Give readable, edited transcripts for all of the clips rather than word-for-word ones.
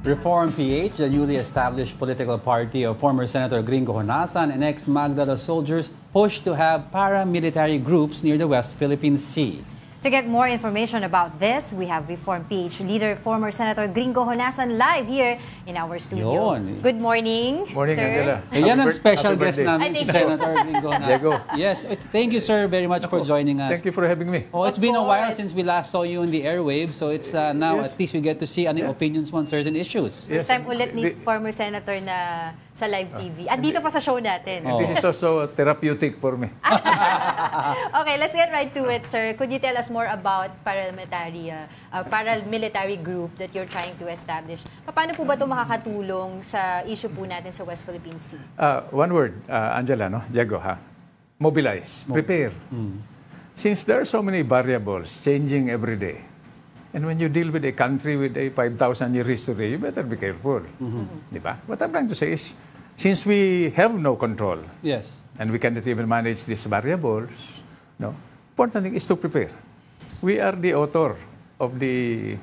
Reform PH, the newly established political party of former Senator Gringo Honasan and ex-Magdala soldiers, pushed to have paramilitary groups near the West Philippine Sea. To get more information about this, we have Reform PH leader, former Senator Gringo Honasan, live here in our studio. Yun. Good morning, Morning, sir. Angela. Yan ang special guest namin, si Thank you. Senator Gringo Honasan. Diego. Yes, thank you, sir, very much for joining us. Thank you for having me. Oh, it's Of been a while course. since we last saw you in the airwaves, so it's now Yes. at least we get to see any opinions on certain issues. First time ulit ni former Senator na sa live TV. At dito pa sa show natin. This is also therapeutic for me. Okay, let's get right to it, sir. Could you tell us more about paramilitary group that you're trying to establish? Paano po ba ito makakatulong sa issue po natin sa West Philippine Sea? One word, Angela, no? Diego, ha? Mobilize, prepare. Since there are so many variables changing every day, and when you deal with a country with a 5,000-year history, you better be careful. Di ba? What I'm trying to say is, since we have no control, Yes. and we cannot even manage these variables, no, important thing is to prepare. We are the author of the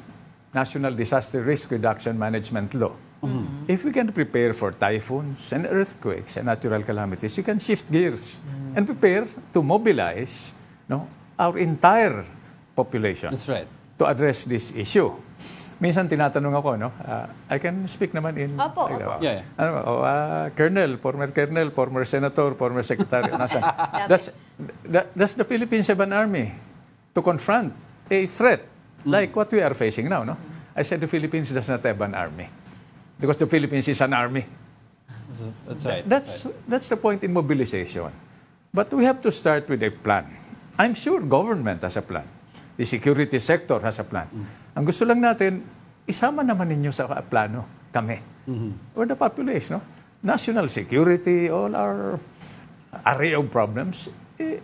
National Disaster Risk Reduction Management Law. If we can prepare for typhoons and earthquakes and natural calamities, you can shift gears and prepare to mobilize, no, our entire population. That's right. To address this issue. Minsan tinatanong ako, no? I can speak naman in... Opo. Yeah. Colonel, former senator, former secretary. That's the Philippine Seventh Army to confront a threat like what we are facing now, no? I said the Philippines does not have an army because the Philippines is an army. That's right. That's the point in mobilization. But we have to start with a plan. I'm sure government has a plan. The security sector has a plan. Ang gusto lang natin, isama naman ninyo sa plano, kami. Or the population, no? National security, all our array of problems,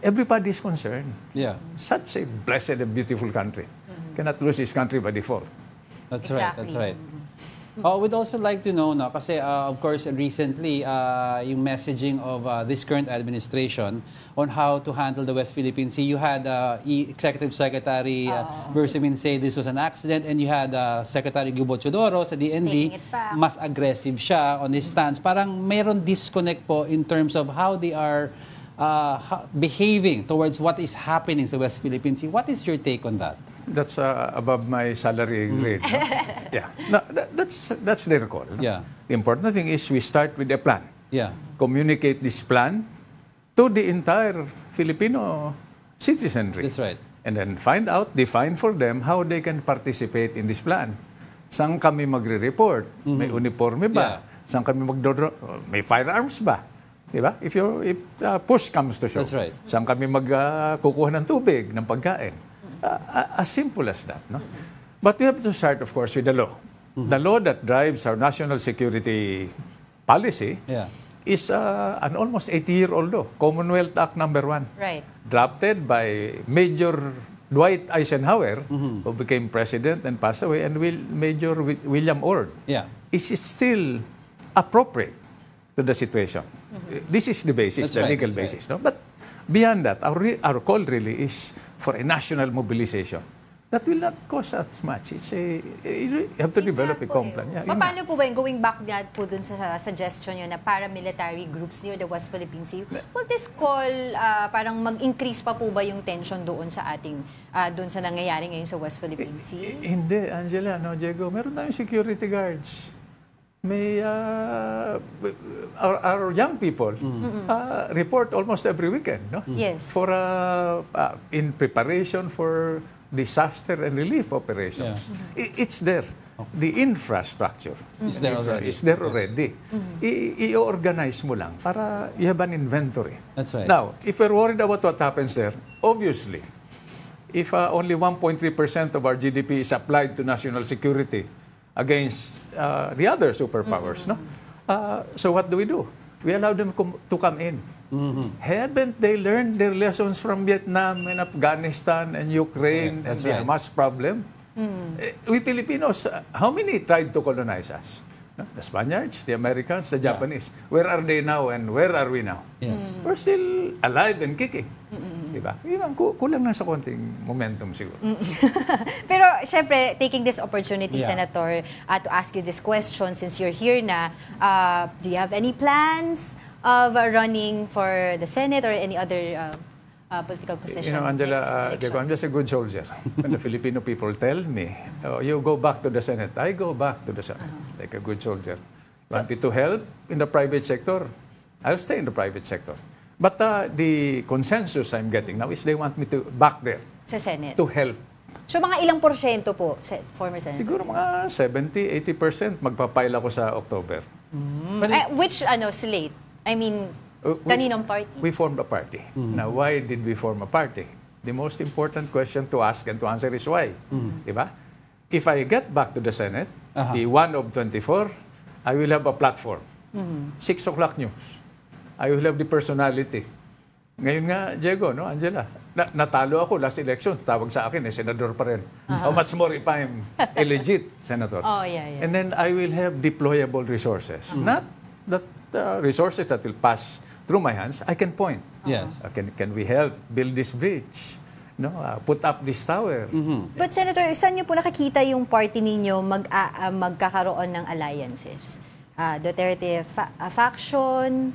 everybody is concerned. Yeah. Such a blessed and beautiful country. Cannot lose this country by default. That's Exactly. right. That's right. We'd also like to know, no, kasi of course recently yung messaging of this current administration on how to handle the West Philippine Sea. You had Executive Secretary Bersamin say this was an accident, and you had Secretary Gubo Chodoro sa DND, Taking it back. mas aggressive siya on his stance. Parang mayroon disconnect po in terms of how they are behaving towards what is happening sa West Philippine Sea. What is your take on that? That's above my salary grade. No? Yeah. No, that's their call. No? Yeah. The important thing is we start with a plan. Yeah. Communicate this plan to the entire Filipino citizenry. That's right. And then find out, define for them how they can participate in this plan. Saan kami magre-report? May uniforme ba? Yeah. Saan kami may firearms ba? Diba? If push comes to shove. That's right. Saan kami kukuha ng tubig, ng pagkain? As simple as that. No? But we have to start, of course, with the law. The law that drives our national security policy is an almost 80-year-old law, Commonwealth Act No. 1. Right. Drafted by Major Dwight Eisenhower, who became president and passed away, and Major William Ord. Yeah. Is still appropriate to the situation. This is the basis, That's right, legal that's basis. No? But beyond that, our call really is for a national mobilization. That will not cost us much. You have to develop a plan. Yeah, Paano po ba yung going back that po dun sa suggestion nyo na paramilitary groups near the West Philippine Sea? Will this call parang mag-increase pa po ba yung tension doon sa ating doon sa nangyayari ngayon sa West Philippine Sea? Hindi, Angela, no, Diego. Meron tayong security guards. May our young people report almost every weekend, no? Yes. For in preparation for disaster and relief operations. It's there. The infrastructure Is there already. is there already. I-organize mo lang para you have an inventory. That's right. Now, if we're worried about what happens there, obviously, if only 1.3% of our GDP is applied to national security against the other superpowers, no? So what do? We allow them to come in. Haven't they learned their lessons from Vietnam and Afghanistan and Ukraine and the Hamas problem? We Filipinos, how many tried to colonize us? No? The Spaniards, the Americans, the Japanese. Where are they now and where are we now? Yes. We're still alive and kicking. Di ba? Yun ang kulang na sa konting momentum siguro. Pero, syempre, taking this opportunity, Yeah. Senator, to ask you this question since you're here na, do you have any plans of running for the Senate or any other political position? You know, Angela, next election? Diego, I'm just a good soldier. When the Filipino people tell me, oh, you go back to the Senate, I go back to the Senate like a good soldier. Want me to help in the private sector? I'll stay in the private sector. But the consensus I'm getting now is they want me to back there Sa Senate. to help. So, mga ilang porsyento po, former Senator? Siguro mga 70-80% magpapile ako sa October. Which, slate? I mean, kaninong party? We formed a party. Now, why did we form a party? The most important question to ask and to answer is why. Diba? If I get back to the Senate, the one of 24, I will have a platform. 6 o'clock news. I will have the personality. Ngayon nga, Diego, no, Angela, natalo ako last election. Tawag sa akin, senador pa rin. How much more if I'm a legit senator? Oh, yeah. And then I will have deployable resources. Not that resources that will pass through my hands. I can point. Yes. Can we help build this bridge? No, put up this tower. But Senator, saan niyo po nakikita yung party ninyo magkakaroon ng alliances? Duterte faction,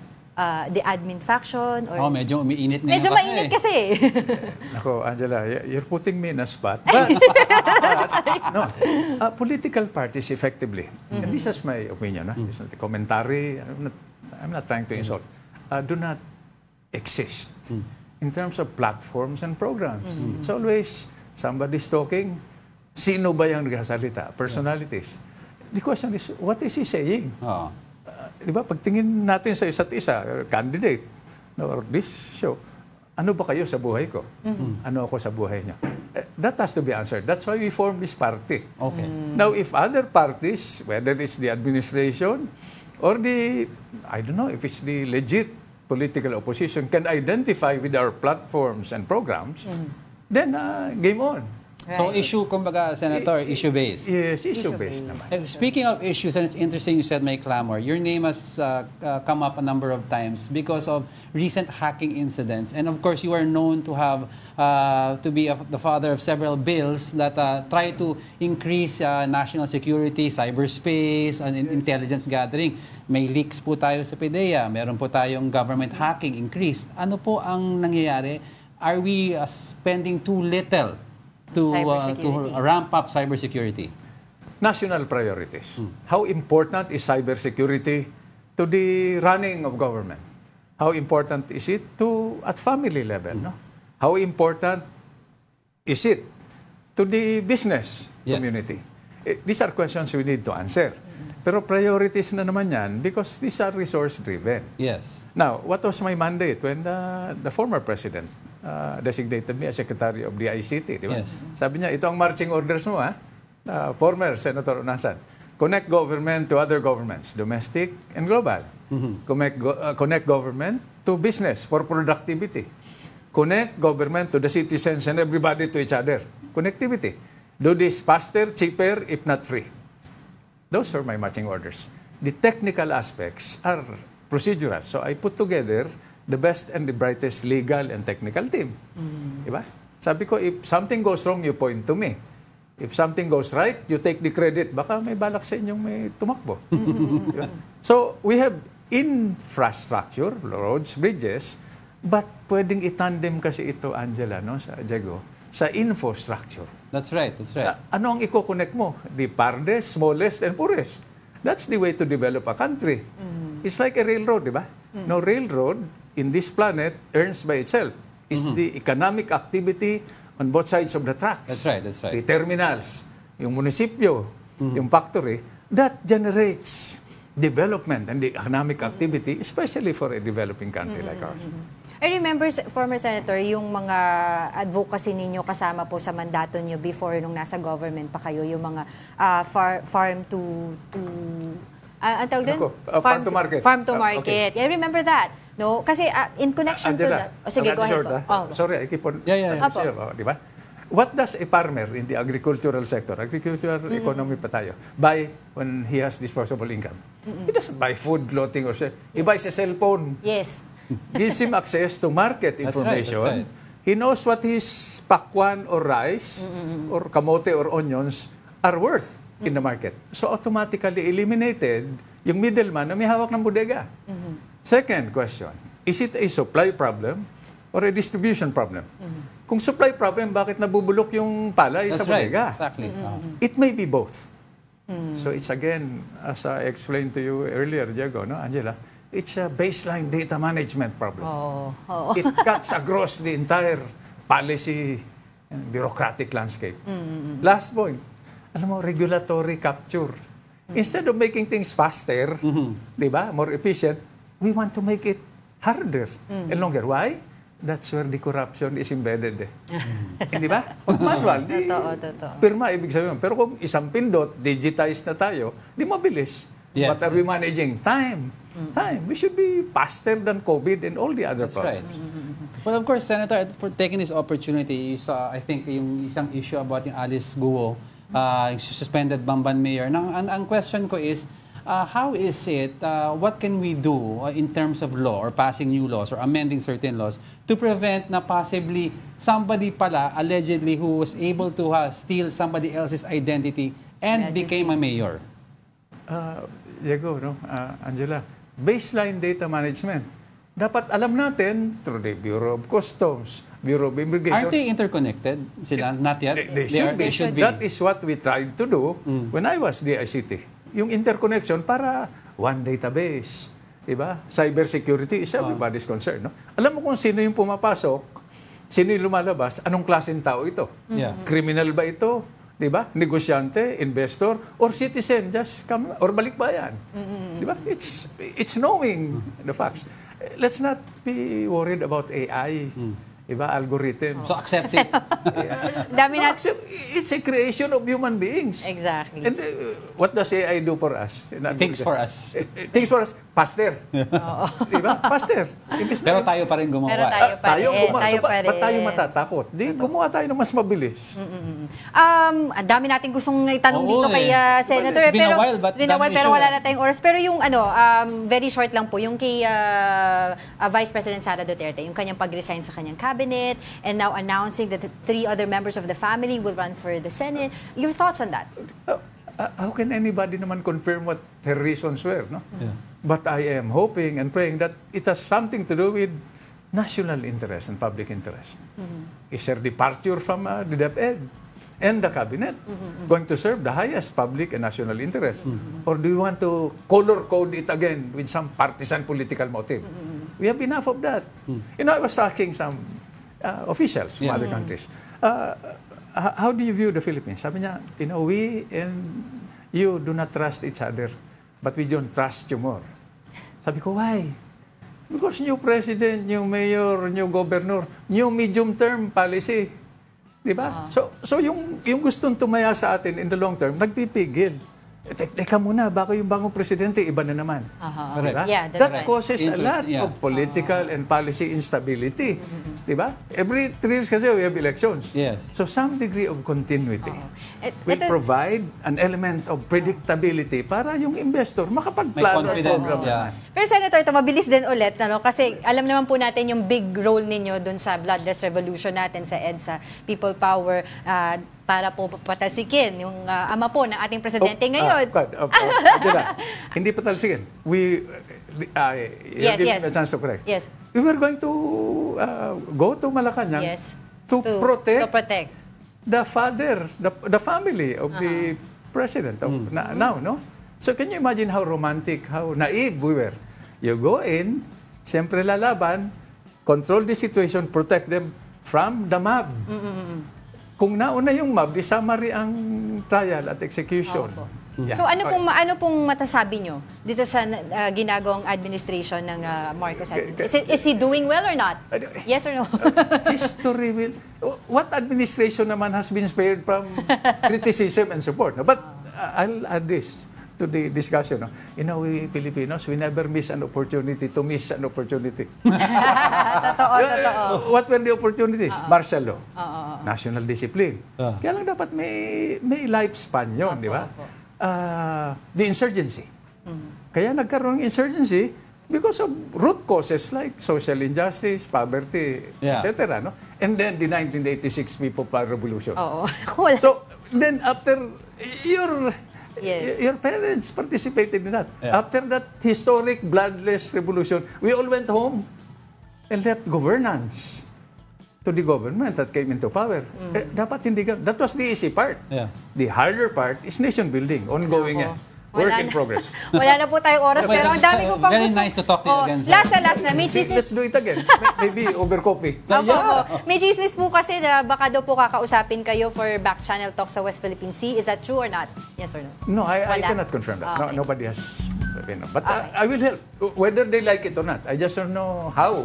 the admin faction, or... Medyo umiinit na Medyo yung mainit kasi. Nako, Angela, you're putting me in a spot. But, no, political parties effectively, and this is my opinion, it's not a commentary, I'm not trying to insult, do not exist in terms of platforms and programs. It's always somebody's talking, sino ba yung nagsasalita? Personalities. The question is, what is he saying? Di ba, pagtingin natin sa isa't isa, candidate, or this show, ano ba kayo sa buhay ko? Ano ako sa buhay niya? That has to be answered. That's why we formed this party. Okay. Now, if other parties, whether it's the administration or I don't know, if it's the legit political opposition, can identify with our platforms and programs, then game on. So issue, kumbaga, Senator, issue-based. Yes, issue-based naman. Speaking of issues, and it's interesting you said may clamor, your name has come up a number of times because of recent hacking incidents. And of course, you are known to have to be the father of several bills that try to increase national security, cyberspace, and intelligence gathering. May leaks po tayo sa PDEA, meron po tayong government hacking increased. Ano po ang nangyayari? Are we spending too little to ramp up cybersecurity? National priorities. How important is cybersecurity to the running of government? How important is it at family level? No? How important is it to the business community? These are questions we need to answer. Pero priorities na naman yan because these are resource-driven. Yes. Now, what was my mandate when the former president designated me as Secretary of the ICT, di ba? Yes. Sabi niya, ito ang marching orders mo, former Senator Honasan. Connect government to other governments, domestic and global. Connect government to business for productivity. Connect government to the citizens and everybody to each other. Connectivity. Do this faster, cheaper, if not free. Those are my marching orders. The technical aspects are procedural. So I put together the best and the brightest legal and technical team. Diba? Sabi ko, if something goes wrong, you point to me. If something goes right, you take the credit. Baka may balak sa inyong may tumakbo. Diba? So we have infrastructure, roads, bridges, but pwedeng itandem kasi ito, Angela, no, sa Diego, sa infrastructure. That's right, that's right. Ano ang i-connect mo? The farthest, smallest, and poorest. That's the way to develop a country. It's like a railroad, di ba? No railroad in this planet earns by itself. It's the economic activity on both sides of the tracks. That's right, that's right. The terminals, yung munisipyo, yung factory, that generates development and the economic activity, especially for a developing country like ours. I remember, former Senator, yung mga advocacy ninyo kasama po sa mandato nyo before nung nasa government pa kayo, yung mga farm to ang tawag din? Farm to market. Farm to market. I remember that. No? Kasi in connection Angela, to that. Sige, go ahead po. Sorry, I keep on... Yeah. Di ba? What does a farmer in the agricultural sector, agricultural economy pa tayo, buy when he has disposable income? He doesn't buy food, clothing, or he buys a cellphone. Yes. Gives him access to market information, That's right. He knows what his pakwan or rice or kamote or onions are worth in the market. So automatically eliminated yung middleman na may hawak ng bodega. Second question, is it a supply problem or a distribution problem? Kung supply problem, bakit nabubulok yung palay sa bodega? Right. Exactly. It may be both. So it's again, as I explained to you earlier, Diego, no, Angela, it's a baseline data management problem. It cuts across the entire policy and bureaucratic landscape. Last point, alam mo, regulatory capture. Instead of making things faster, di ba, more efficient, we want to make it harder and longer. Why? That's where the corruption is embedded. Hindi ba? Pag manual, di pirma, ibig sabihin. Pero kung isang pindot, digitized na tayo, di mabilis. Yes. But are we managing? Time. We should be faster than COVID and all the other problems. Right. Well, of course, Senator, for taking this opportunity, is, I think yung isang issue about yung Alice Guo, yung suspended Bamban Mayor. Ang question ko is, how is it, what can we do in terms of law or passing new laws or amending certain laws to prevent na possibly somebody pala, allegedly, who was able to steal somebody else's identity and became a mayor? Diego, no? Angela, baseline data management. Dapat alam natin through the Bureau of Customs, Bureau of Immigration. Aren't they interconnected? Sila? Not yet? They should be. That is what we tried to do when I was DICT. Yung interconnection para one database. Diba? Cybersecurity is everybody's concern. No? Alam mo kung sino yung pumapasok, sino yung lumalabas, anong klaseng tao ito? Yeah. Criminal ba ito? Diba? Negosyante, investor, or citizen, just come, or balikbayan. Diba? It's knowing the facts. Let's not be worried about AI. Diba? Algorithms. So accept it. It's a creation of human beings. Exactly. And what does AI do for us? Things for us. Things for us. Faster. Diba? Faster. Pero tayo pa rin gumawa. Pero tayo pa rin. Ba't tayo matatakot? Di, gumawa tayo ng mas mabilis. Ang dami natin gustong itanong dito kay Senator. It's been a while, but pero wala na tayong oras. Pero yung very short lang po, yung kay Vice President Sara Duterte, yung kanyang pag-resign sa kanyang cabinet, and now announcing that 3 other members of the family will run for the Senate. Your thoughts on that? How can anybody naman confirm what her reasons were, no? Yeah. But I am hoping and praying that it has something to do with national interest and public interest. Is her departure from the DepEd and the cabinet going to serve the highest public and national interest? Or do you want to color code it again with some partisan political motive? We have enough of that. You know, I was asking some officials from other countries, how do you view the Philippines? Sabi niya, you know, we and you do not trust each other, but we don't trust you more. Sabi ko, why? Because new president, new mayor, new governor, new medium-term policy. Diba? So yung gustong tumaya sa atin in the long term, nagpipigil. Teka muna, baka yung bagong presidente, iba na naman. Diba? Yeah, that causes a lot of political and policy instability. Diba? Every 3 years kasi we have elections. Yes. So some degree of continuity will provide an element of predictability para yung investor makapagplano ng program naman. Pero Senator, ito mabilis din ulit, kasi alam naman po natin yung big role ninyo dun sa bloodless revolution natin sa EDSA, People Power, para po patasikin yung ama po ng ating presidente ngayon. Hindi patalsikin. Give me a chance to correct. Yes. We were going to go to Malacanang to protect the father, the family of the president now, no? So can you imagine how romantic, how naive we were? You go in, siyempre lalaban, control the situation, protect them from the mob. Kung nauna yung mob, di summary ang trial at execution. Yeah. So ano pong matasabi nyo dito sa ginagawang administration ng Marcos administration? Is he doing well or not? Yes or no? History will... What administration naman has been spared from criticism and support? But I'll add this to the discussion. You know, we Filipinos, we never miss an opportunity to miss an opportunity. Totoo. What were the opportunities? Martial law. National discipline. Kaya lang dapat may lifespan yun, di ba? The insurgency. Kaya nagkaroon ng insurgency, because of root causes like social injustice, poverty, Yeah. etc. No? And then the 1986 People-Power Revolution. Oo. Wala. So, then after your Yes. your parents participated in that. Yeah. After that historic bloodless revolution, we all went home and left governance to the government that came into power. Dapat hindi that was the easy part. Yeah. The harder part is nation building, ongoing yan. Work Wala in na. progress. Wala na po tayong oras, Okay, pero ang dami ko pang very gusto. nice to talk to you again, sir. Last na. May chismis. Let's do it again. Maybe over coffee. Opo. May chismis po kasi na baka daw po kakausapin kayo for back channel talk sa West Philippine Sea. Is that true or not? Yes or no? No, I Wala. cannot confirm that. Okay. No, nobody has. But I will help. Whether they like it or not. I just don't know how.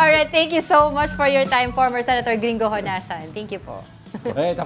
All right, thank you so much for your time, former Senator Gringo Honasan. Thank you po. Okay,